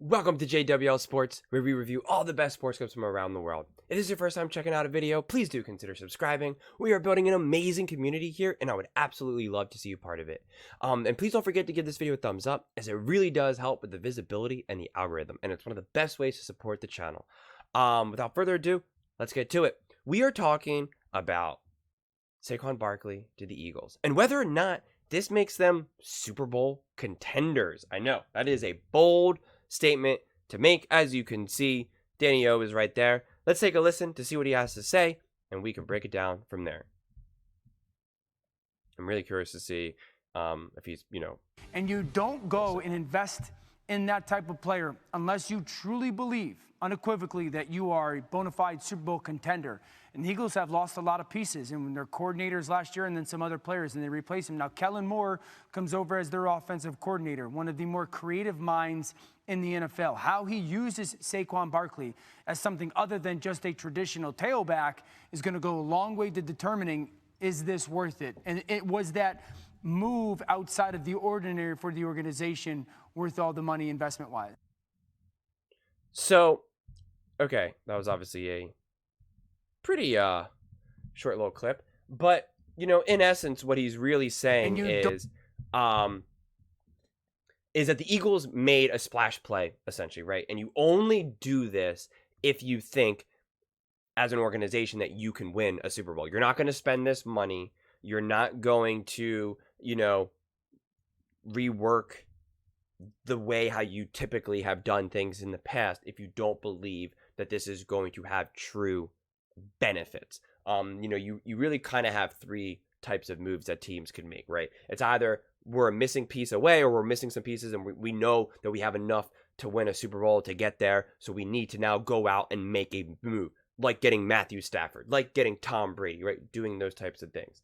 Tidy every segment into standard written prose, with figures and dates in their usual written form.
Welcome to JWL Sports, where we review all the best sports clips from around the world. If this is your first time checking out a video, please do consider subscribing. We are building an amazing community here, and I would absolutely love to see you part of it. And please don't forget to give this video a thumbs up, as it really does help with the visibility and the algorithm, and it's one of the best ways to support the channel. Without further ado, let's get to it. We are talking about Saquon Barkley to the Eagles, and whether or not this makes them Super Bowl contenders. I know, that is a bold statement to make. As you can see, Danny O is right there. Let's take a listen to see what he has to say, and we can break it down from there. I'm really curious to see if he's, And you don't go and invest in that type of player unless you truly believe unequivocally that you are a bona fide Super Bowl contender. And the Eagles have lost a lot of pieces, and when their coordinators last year and then some other players, and they replace him. Now, Kellen Moore comes over as their offensive coordinator, one of the more creative minds in the NFL. How he uses Saquon Barkley as something other than just a traditional tailback is going to go a long way to determining, is this worth it? And it was that move outside of the ordinary for the organization worth all the money investment-wise? So, okay, that was obviously a pretty short little clip, but in essence, what he's really saying is that the Eagles made a splash play, essentially, right? And you only do this if you think, as an organization, that you can win a Super Bowl. You're not going to spend this money. You're not going to, rework the way how you typically have done things in the past if you don't believe that this is going to have true benefits. You really kind of have three types of moves that teams can make, right? It's either we're a missing piece away, or we're missing some pieces, and we know that we have enough to win a Super Bowl to get there, so we need to now go out and make a move, like getting Matthew Stafford, like getting Tom Brady, right? Doing those types of things.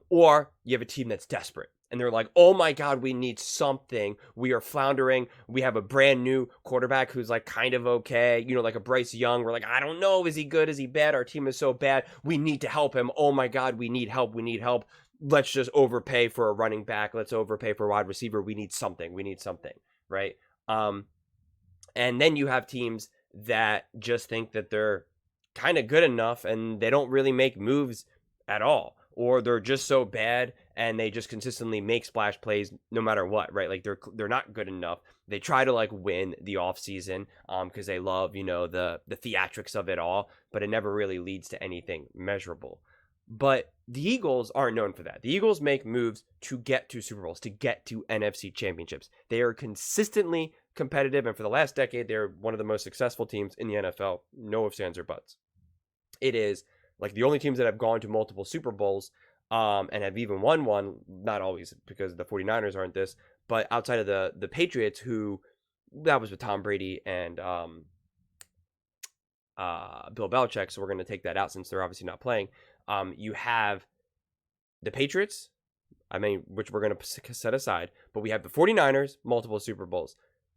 Or you have a team that's desperate, and they're like, oh my God, we need something. We are floundering. We have a brand new quarterback who's like kind of okay, like a Bryce Young. We're like, I don't know, is he good? Is he bad? Our team is so bad. We need to help him. Oh my God, we need help. We need help. Let's just overpay for a running back. Let's overpay for a wide receiver. We need something. We need something, right? And then you have teams that just think that they're kind of good enough, and they don't really make moves at all. Or they're just so bad and they just consistently make splash plays no matter what, right? Like they're not good enough. They try to win the offseason because they love, the theatrics of it all, but it never really leads to anything measurable. But the Eagles aren't known for that. The Eagles make moves to get to Super Bowls, to get to NFC championships. They are consistently competitive, and for the last decade, they're one of the most successful teams in the NFL. No ifs, ands, or buts. It is like the only teams that have gone to multiple Super Bowls and have even won one, not always because the 49ers aren't this, but outside of the Patriots, who that was with Tom Brady and Bill Belichick, so we're going to take that out since they're obviously not playing. You have the Patriots, which we're going to set aside, but we have the 49ers, multiple Super Bowls.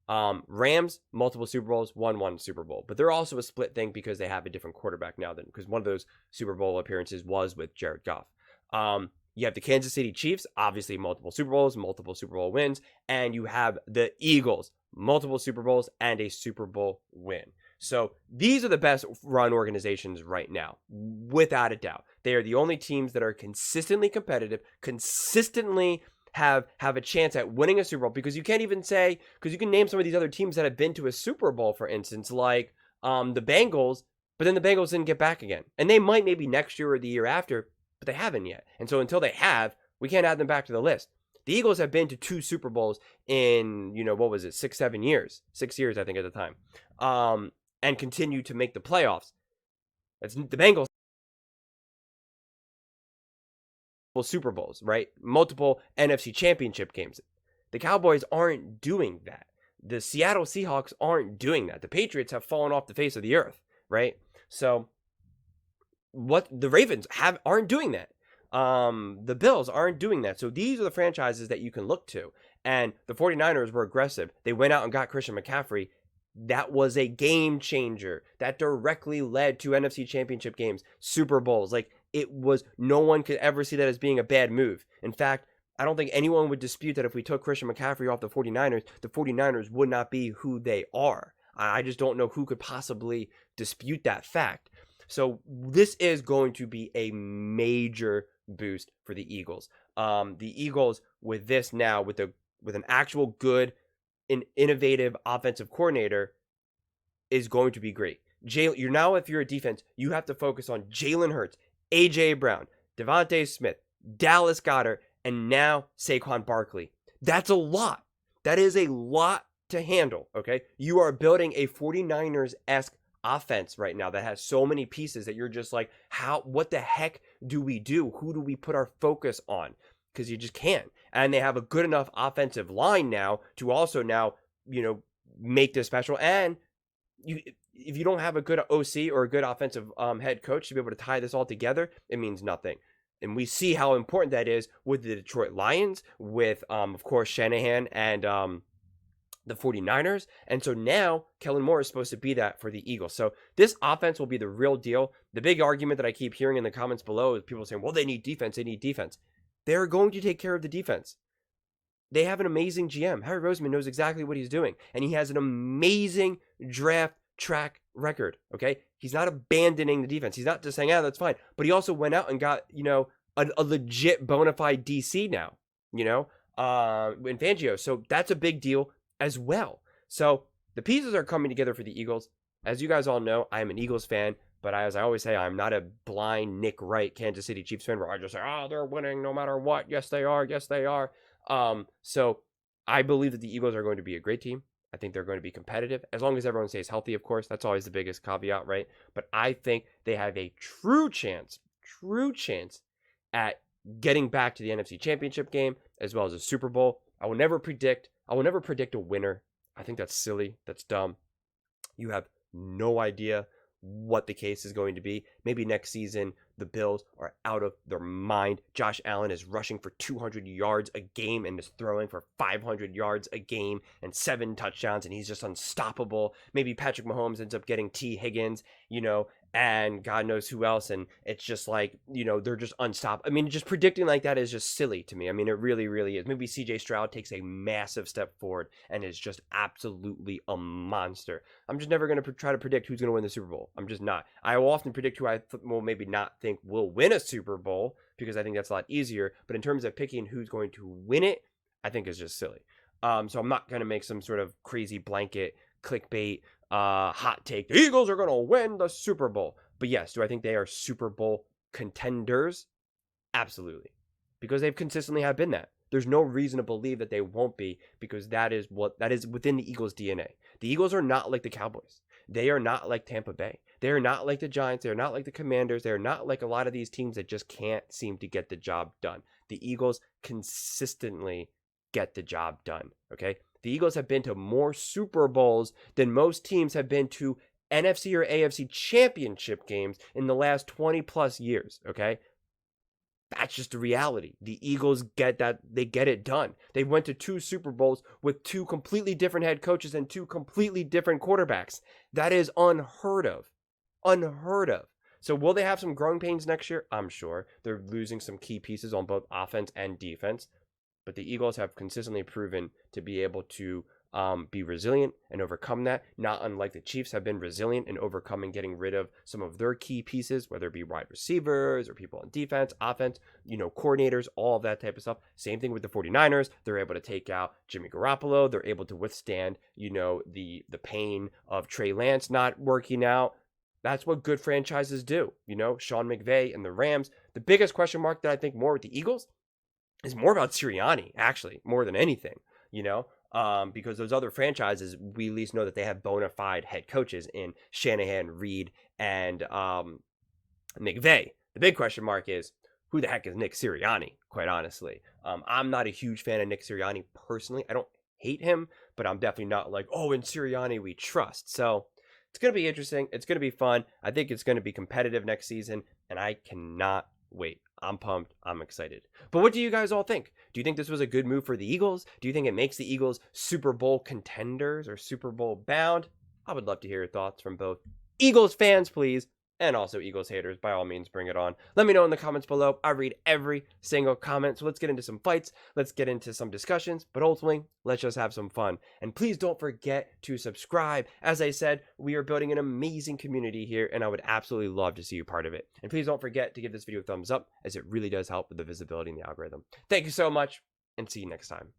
Rams, multiple Super Bowls, won one Super Bowl, but they're also a split thing because they have a different quarterback now, because one of those Super Bowl appearances was with Jared Goff. You have the Kansas City Chiefs, obviously multiple Super Bowls, multiple Super Bowl wins, and you have the Eagles, multiple Super Bowls and a Super Bowl win. So these are the best run organizations right now, without a doubt. They are the only teams that are consistently competitive, consistently have a chance at winning a Super Bowl, because you can't even say, because you can name some of these other teams that have been to a Super Bowl, for instance, like the Bengals, but then the Bengals didn't get back again. And they might maybe next year or the year after, but they haven't yet. And so until they have, we can't add them back to the list. The Eagles have been to two Super Bowls in, 6 years, I think, at the time, and continue to make the playoffs. That's the Bengals. Super Bowls, right? Multiple NFC championship games. The Cowboys aren't doing that. The Seattle Seahawks aren't doing that. The Patriots have fallen off the face of the earth, right? So what the Ravens aren't doing that. The Bills aren't doing that. So these are the franchises that you can look to. And the 49ers were aggressive. They went out and got Christian McCaffrey. That was a game changer. That directly led to NFC championship games, Super Bowls. It was, no one could ever see that as being a bad move. In fact, I don't think anyone would dispute that if we took Christian McCaffrey off the 49ers would not be who they are. I just don't know who could possibly dispute that fact. So this is going to be a major boost for the Eagles. The Eagles with this now, with an actual good and innovative offensive coordinator, is going to be great. You're now, if you're a defense, you have to focus on Jalen Hurts, A.J. Brown, Devontae Smith, Dallas Goedert, and now Saquon Barkley. That's a lot. That is a lot to handle, okay? You are building a 49ers-esque offense right now that has so many pieces that you're just like, what the heck do we do? Who do we put our focus on? Because you just can't. And they have a good enough offensive line now to also now, make this special. And if you don't have a good OC or a good offensive head coach to be able to tie this all together, it means nothing. And we see how important that is with the Detroit Lions, with, of course, Shanahan and the 49ers. And so now Kellen Moore is supposed to be that for the Eagles. So this offense will be the real deal. The big argument that I keep hearing in the comments below is people saying, well, they need defense. They need defense. They're going to take care of the defense. They have an amazing GM. Harry Roseman knows exactly what he's doing. And he has an amazing draft track record, okay? He's not abandoning the defense. He's not just saying, that's fine. But he also went out and got, a legit bona fide DC now, in Fangio. So that's a big deal as well. So the pieces are coming together for the Eagles. As you guys all know, I am an Eagles fan. But as I always say, I'm not a blind Nick Wright Kansas City Chiefs fan where I just say, they're winning no matter what. Yes, they are. Yes, they are. So I believe that the Eagles are going to be a great team. I think they're going to be competitive as long as everyone stays healthy, of course. That's always the biggest caveat, right? But I think they have a true chance at getting back to the NFC Championship game as well as a Super Bowl. I will never predict a winner. I think that's silly. That's dumb. You have no idea what the case is going to be. Maybe next season the Bills are out of their mind. Josh Allen is rushing for 200 yards a game and is throwing for 500 yards a game and 7 touchdowns, and he's just unstoppable. Maybe Patrick Mahomes ends up getting T. Higgins, and God knows who else, and it's just like, they're just unstoppable. I mean, just predicting like that is just silly to me. I mean, it really, really is. Maybe CJ Stroud takes a massive step forward and is just absolutely a monster. I'm just never going to try to predict who's going to win the Super Bowl. I'm just not. I will often predict who I will maybe not think will win a Super Bowl because I think that's a lot easier. But in terms of picking who's going to win it, I think is just silly. So I'm not going to make some sort of crazy blanket clickbait hot take. The Eagles are going to win the Super Bowl. But yes, do I think they are Super Bowl contenders? Absolutely. Because they've consistently have been that. There's no reason to believe that they won't be, because that is within the Eagles' DNA. The Eagles are not like the Cowboys. They are not like Tampa Bay. They are not like the Giants. They are not like the Commanders. They are not like a lot of these teams that just can't seem to get the job done. The Eagles consistently get the job done, okay? The Eagles have been to more Super Bowls than most teams have been to NFC or AFC championship games in the last 20 plus years, okay? That's just the reality. The Eagles get that. They get it done. They went to 2 Super Bowls with 2 completely different head coaches and 2 completely different quarterbacks. That is unheard of. Unheard of. So will they have some growing pains next year? I'm sure. They're losing some key pieces on both offense and defense. But the Eagles have consistently proven to be able to be resilient and overcome that, not unlike the Chiefs have been resilient in overcoming getting rid of some of their key pieces, whether it be wide receivers or people on defense, offense, coordinators, all of that type of stuff. Same thing with the 49ers. They're able to take out Jimmy Garoppolo. They're able to withstand, the pain of Trey Lance not working out. That's what good franchises do. Sean McVay and the Rams. The biggest question mark that I think more with the Eagles is more about Sirianni, actually, more than anything, because those other franchises, we at least know that they have bona fide head coaches in Shanahan, Reed, and McVay. The big question mark is, who the heck is Nick Sirianni, quite honestly? I'm not a huge fan of Nick Sirianni personally. I don't hate him, but I'm definitely not like, in Sirianni we trust. So it's going to be interesting. It's going to be fun. I think it's going to be competitive next season, and I cannot wait. I'm pumped. I'm excited. But what do you guys all think? Do you think this was a good move for the Eagles? Do you think it makes the Eagles Super Bowl contenders or Super Bowl bound? I would love to hear your thoughts from both Eagles fans, please, And also Eagles haters, by all means, bring it on. Let me know in the comments below. I read every single comment. So let's get into some fights. Let's get into some discussions. But ultimately, let's just have some fun. And please don't forget to subscribe. As I said, we are building an amazing community here, and I would absolutely love to see you part of it. And please don't forget to give this video a thumbs up, as it really does help with the visibility in the algorithm. Thank you so much, and see you next time.